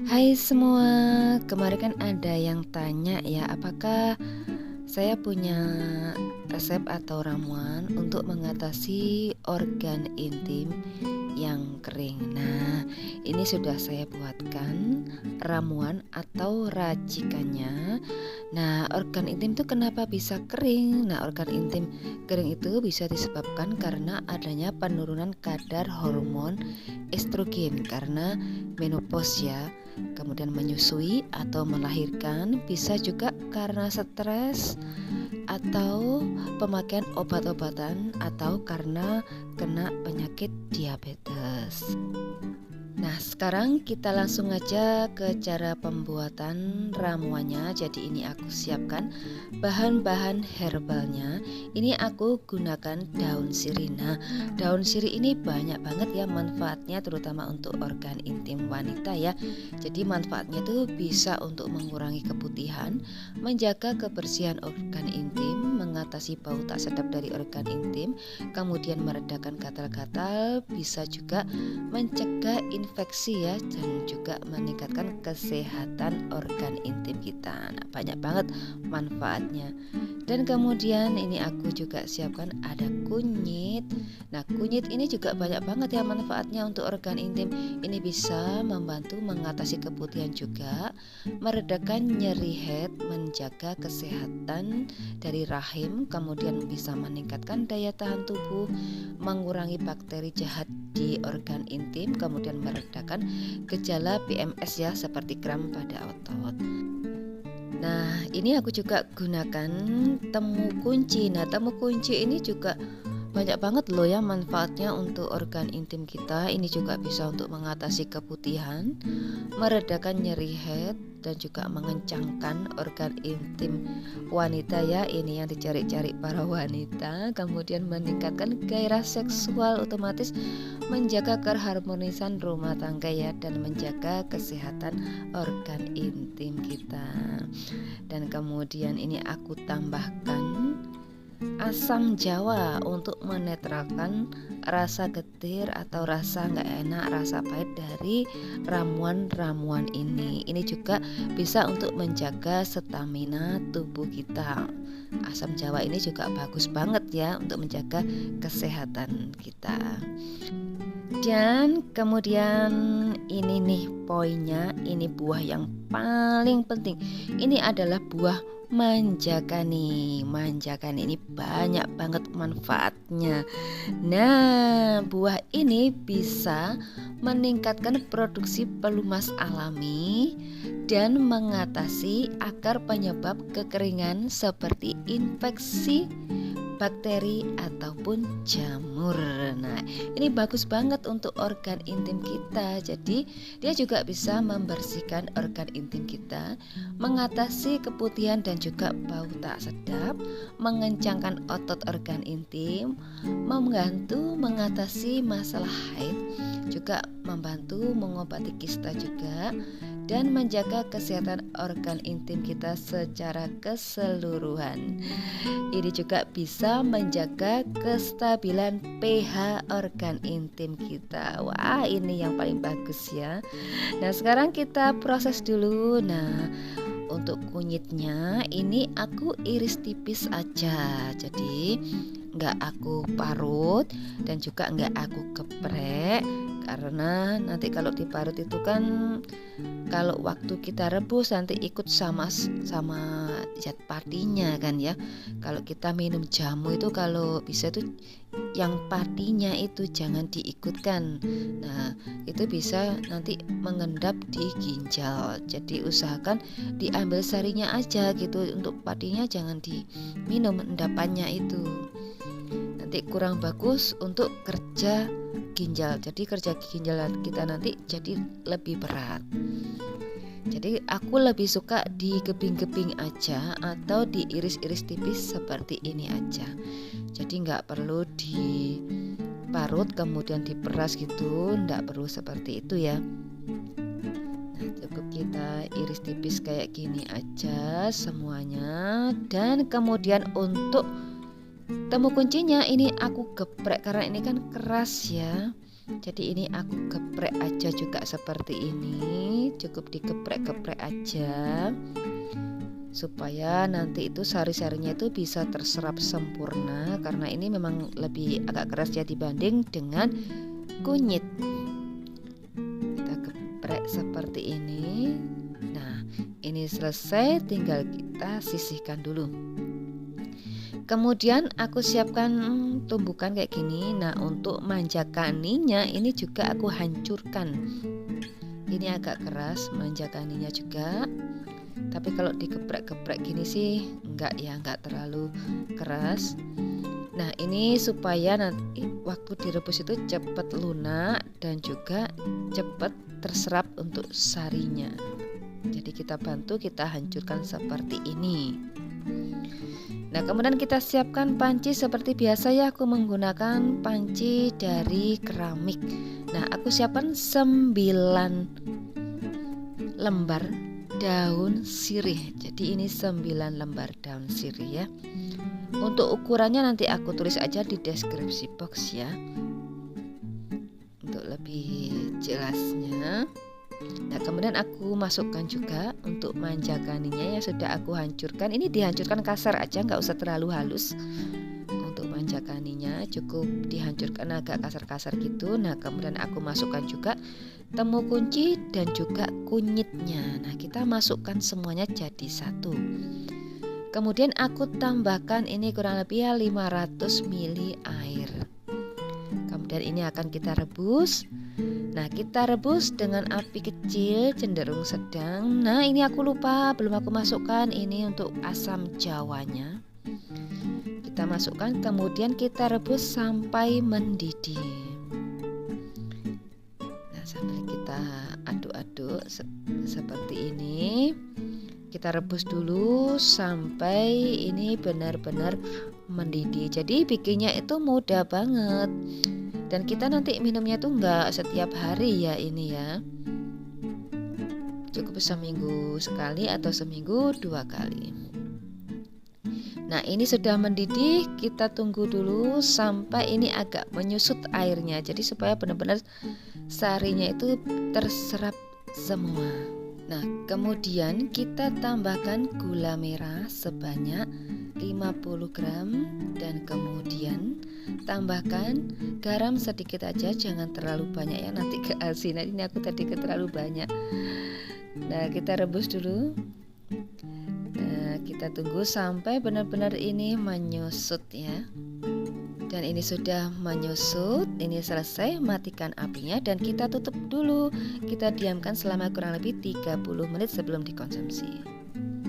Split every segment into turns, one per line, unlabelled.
Hai semua, kemarin kan ada yang tanya ya, apakah saya punya resep atau ramuan untuk mengatasi organ intim yang kering. Nah, ini sudah saya buatkan ramuan atau racikannya. Nah, organ intim itu kenapa bisa kering? Nah, organ intim kering itu bisa disebabkan karena adanya penurunan kadar hormon estrogen karena menopause ya. Kemudian menyusui atau melahirkan, bisa juga karena stres atau pemakaian obat-obatan atau karena kena penyakit diabetes. Nah, sekarang kita langsung aja ke cara pembuatan ramuannya. Jadi ini aku siapkan bahan-bahan herbalnya. Ini aku gunakan daun sirih. Nah, daun sirih ini banyak banget ya manfaatnya, terutama untuk organ intim wanita ya. Jadi manfaatnya itu bisa untuk mengurangi keputihan, menjaga kebersihan organ intim, mengatasi bau tak sedap dari organ intim, kemudian meredakan gatal-gatal, bisa juga mencegah infeksi ya, dan juga meningkatkan kesehatan organ intim kita. Nah, banyak banget manfaatnya. Dan kemudian ini aku juga siapkan ada kunyit. Nah, kunyit ini juga banyak banget ya manfaatnya untuk organ intim. Ini bisa membantu mengatasi keputihan juga, meredakan nyeri head, menjaga kesehatan dari rahim, kemudian bisa meningkatkan daya tahan tubuh, mengurangi bakteri jahat di organ intim, kemudian meredakan gejala PMS ya, seperti kram pada otot. Nah, ini aku juga gunakan temu kunci. Nah, temu kunci ini juga banyak banget loh ya manfaatnya untuk organ intim kita. Ini juga bisa untuk mengatasi keputihan, meredakan nyeri head, dan juga mengencangkan organ intim wanita ya. Ini yang dicari-cari para wanita. Kemudian meningkatkan gairah seksual, otomatis menjaga keharmonisan rumah tangga ya, dan menjaga kesehatan organ intim kita. Dan kemudian ini aku tambahkan asam jawa untuk menetralkan rasa getir atau rasa nggak enak, rasa pahit dari ramuan-ramuan ini. Ini juga bisa untuk menjaga stamina tubuh kita. Asam jawa ini juga bagus banget ya untuk menjaga kesehatan kita. Dan kemudian ini nih poinnya, ini buah yang paling penting. Ini adalah buah manjakani. Manjakani ini banyak banget manfaatnya. Nah, buah ini bisa meningkatkan produksi pelumas alami dan mengatasi akar penyebab kekeringan seperti infeksi bakteri ataupun jamur. Nah, ini bagus banget untuk organ intim kita. Jadi, dia juga bisa membersihkan organ intim kita, mengatasi keputihan dan juga bau tak sedap, mengencangkan otot organ intim, membantu mengatasi masalah haid, juga membantu mengobati kista juga, dan menjaga kesehatan organ intim kita secara keseluruhan. Ini juga bisa menjaga kestabilan pH organ intim kita. Wah, ini yang paling bagus ya. Nah, sekarang kita proses dulu. Nah, untuk kunyitnya ini aku iris tipis aja. Jadi nggak aku parut dan juga nggak aku geprek, karena nanti kalau diparut itu kan kalau waktu kita rebus nanti ikut sama zat partinya kan ya. Kalau kita minum jamu itu kalau bisa tuh yang partinya itu jangan diikutkan. Nah, itu bisa nanti mengendap di ginjal. Jadi usahakan diambil sarinya aja gitu. Untuk partinya jangan diminum endapannya itu. Nanti kurang bagus untuk kerja ginjal. Jadi kerja ginjal kita nanti jadi lebih berat. Jadi aku lebih suka digeping-geping aja atau diiris-iris tipis seperti ini aja. Jadi nggak perlu diparut kemudian diperas gitu, nggak perlu seperti itu ya. Nah, cukup kita iris tipis kayak gini aja semuanya. Dan kemudian untuk temu kuncinya ini aku geprek karena ini kan keras ya. Jadi ini aku geprek aja juga seperti ini, cukup digeprek-geprek aja supaya nanti itu sari-sarinya itu bisa terserap sempurna, karena ini memang lebih agak keras ya dibanding dengan kunyit. Kita geprek seperti ini. Nah, ini selesai, tinggal kita sisihkan dulu. Kemudian aku siapkan tumbukan kayak gini. Nah, untuk manjakaninya ini juga aku hancurkan. Ini agak keras manjakaninya juga. Tapi kalau digeprek-geprek gini sih enggak terlalu keras. Nah, ini supaya nanti waktu direbus itu cepat lunak dan juga cepat terserap untuk sarinya. Jadi kita bantu, kita hancurkan seperti ini. Nah, kemudian kita siapkan panci seperti biasa ya, aku menggunakan panci dari keramik. Nah, aku siapkan 9 lembar daun sirih. Jadi ini 9 lembar daun sirih ya. Untuk ukurannya nanti aku tulis aja di deskripsi box ya, untuk lebih jelasnya. Nah, kemudian aku masukkan juga untuk manjakaninya yang sudah aku hancurkan. Ini dihancurkan kasar aja, nggak usah terlalu halus. Untuk manjakaninya cukup dihancurkan agak kasar-kasar gitu. Nah, kemudian aku masukkan juga temu kunci dan juga kunyitnya. Nah, kita masukkan semuanya jadi satu. Kemudian aku tambahkan ini kurang lebih ya 500 ml air. Kemudian ini akan kita rebus. Nah, kita rebus dengan api kecil cenderung sedang. Nah, ini aku lupa, belum aku masukkan ini untuk asam jawanya. Kita masukkan, kemudian kita rebus sampai mendidih. Nah, sambil kita aduk-aduk seperti ini. Kita rebus dulu sampai ini benar-benar mendidih. Jadi bikinnya itu mudah banget. Dan kita nanti minumnya tuh nggak setiap hari ya ini ya. Cukup seminggu sekali atau seminggu 2 kali. Nah, ini sudah mendidih, kita tunggu dulu sampai ini agak menyusut airnya. Jadi supaya benar-benar sarinya itu terserap semua. Nah, kemudian kita tambahkan gula merah sebanyak 50 gram dan kemudian tambahkan garam sedikit aja, jangan terlalu banyak ya, nanti keasinan. Ini aku tadi terlalu banyak. Nah, kita rebus dulu. Nah, kita tunggu sampai benar-benar ini menyusut ya. Dan ini sudah menyusut, ini selesai, matikan apinya dan kita tutup dulu. Kita diamkan selama kurang lebih 30 menit sebelum dikonsumsi.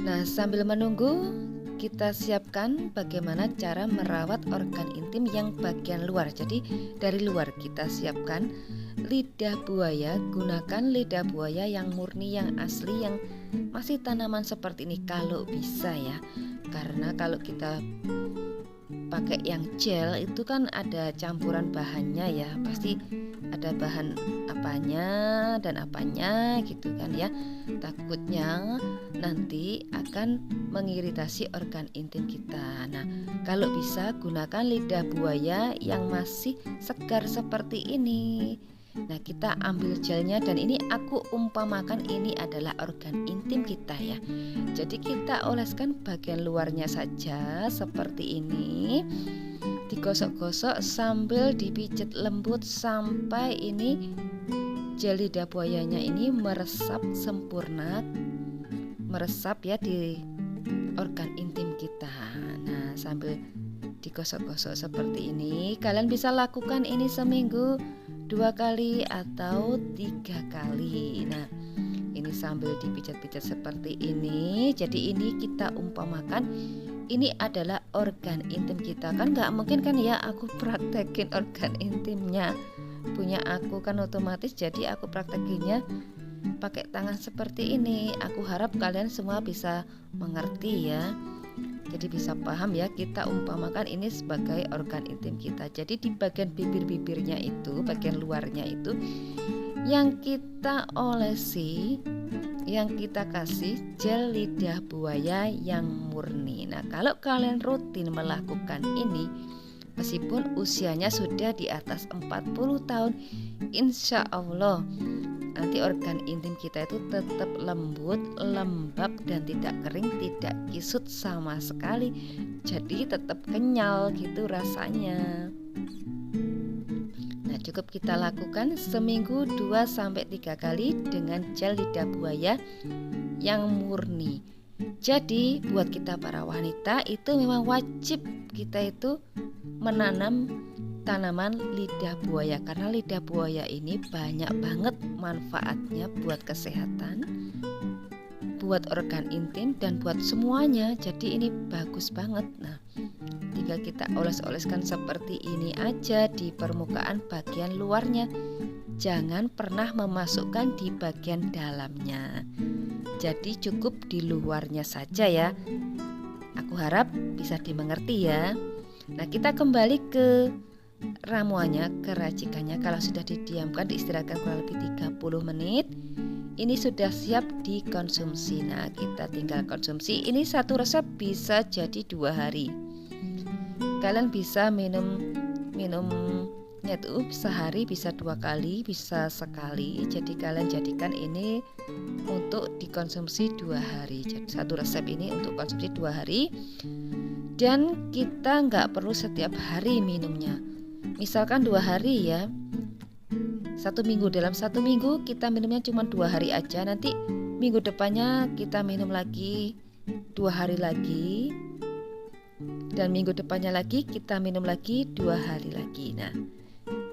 Nah, sambil menunggu, kita siapkan bagaimana cara merawat organ intim yang bagian luar. Jadi dari luar kita siapkan lidah buaya. Gunakan lidah buaya yang murni, yang asli, yang masih tanaman seperti ini kalau bisa ya. Karena kalau kita pakai yang gel itu kan ada campuran bahannya ya, pasti ada bahan apanya dan apanya gitu kan ya. Takutnya nanti akan mengiritasi organ intim kita. Nah, kalau bisa gunakan lidah buaya yang masih segar seperti ini. Nah, kita ambil gelnya dan ini aku umpamakan ini adalah organ intim kita ya. Jadi kita oleskan bagian luarnya saja seperti ini. Digosok-gosok sambil dipijit lembut sampai ini gel lidah buayanya ini meresap sempurna. Meresap ya di organ intim kita. Nah, sambil digosok-gosok seperti ini. Kalian bisa lakukan ini seminggu 2 kali atau 3 kali. Nah, ini sambil dipijat-pijat seperti ini. Jadi ini kita umpamakan ini adalah organ intim kita. Kan nggak mungkin kan ya aku praktekin organ intimnya punya aku kan otomatis. Jadi aku praktekinnya pakai tangan seperti ini. Aku harap kalian semua bisa mengerti ya. Jadi bisa paham ya, kita umpamakan ini sebagai organ intim kita. Jadi di bagian bibir-bibirnya itu, bagian luarnya itu yang kita olesi, yang kita kasih gel lidah buaya yang murni. Nah, kalau kalian rutin melakukan ini meskipun usianya sudah di atas 40 tahun. Insya Allah nanti organ intim kita itu tetap lembut, lembab, dan tidak kering, tidak kisut sama sekali. Jadi tetap kenyal gitu rasanya. Nah, cukup kita lakukan seminggu 2-3 kali dengan gel lidah buaya yang murni. Jadi buat kita para wanita itu memang wajib kita itu menanam tanaman lidah buaya, karena lidah buaya ini banyak banget manfaatnya buat kesehatan, buat organ intim, dan buat semuanya. Jadi ini bagus banget. Nah, tinggal kita oles-oleskan seperti ini aja di permukaan bagian luarnya. Jangan pernah memasukkan di bagian dalamnya. Jadi cukup di luarnya saja ya. Aku harap bisa dimengerti ya. Nah, kita kembali ke ramuannya, ke racikannya. Kalau sudah didiamkan, diistirahatkan kurang lebih 30 menit, ini sudah siap dikonsumsi. Nah, kita tinggal konsumsi. Ini satu resep bisa jadi 2 hari. Kalian bisa minumnya tuh sehari bisa 2 kali, bisa sekali. Jadi kalian jadikan ini untuk dikonsumsi 2 hari. Jadi satu resep ini untuk konsumsi 2 hari. Dan kita nggak perlu setiap hari minumnya. Misalkan 2 hari ya, 1 minggu, dalam 1 minggu kita minumnya cuma 2 hari aja. Nanti minggu depannya kita minum lagi 2 hari lagi, dan minggu depannya lagi kita minum lagi 2 hari lagi. Nah,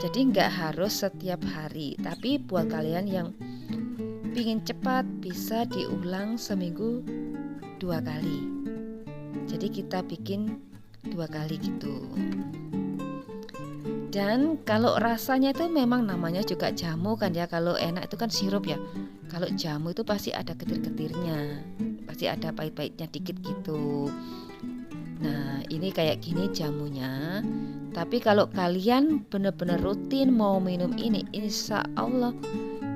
jadi nggak harus setiap hari. Tapi buat kalian yang pingin cepat, bisa diulang seminggu 2 kali. Jadi kita bikin 2 kali gitu. Dan kalau rasanya itu memang namanya juga jamu kan ya. Kalau enak itu kan sirup ya. Kalau jamu itu pasti ada getir-getirnya, pasti ada pahit-pahitnya dikit gitu. Nah, ini kayak gini jamunya. Tapi kalau kalian benar-benar rutin mau minum ini, insya Allah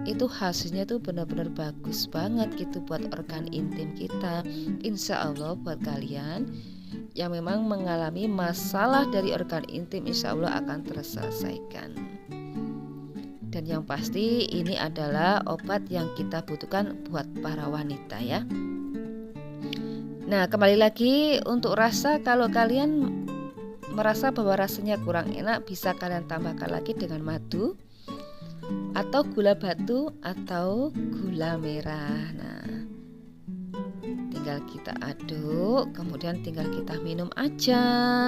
itu hasilnya tuh benar-benar bagus banget gitu buat organ intim kita. Insya Allah buat kalian yang memang mengalami masalah dari organ intim, insya Allah akan terselesaikan. Dan yang pasti ini adalah obat yang kita butuhkan buat para wanita ya. Nah, kembali lagi untuk rasa, kalau kalian merasa bahwa rasanya kurang enak, bisa kalian tambahkan lagi dengan madu atau gula batu atau gula merah. Nah, tinggal kita aduk, kemudian tinggal kita minum aja.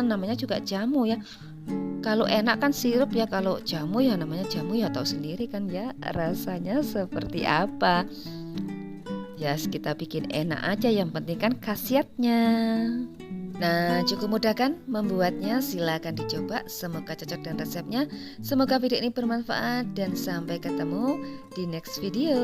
Namanya juga jamu ya. Kalau enak kan sirup ya, kalau jamu ya namanya jamu ya, tahu sendiri kan ya rasanya seperti apa. Ya, kita bikin enak aja, yang penting kan khasiatnya. Nah, cukup mudah kan membuatnya? Silakan dicoba, semoga cocok dengan resepnya. Semoga video ini bermanfaat, dan sampai ketemu di next video.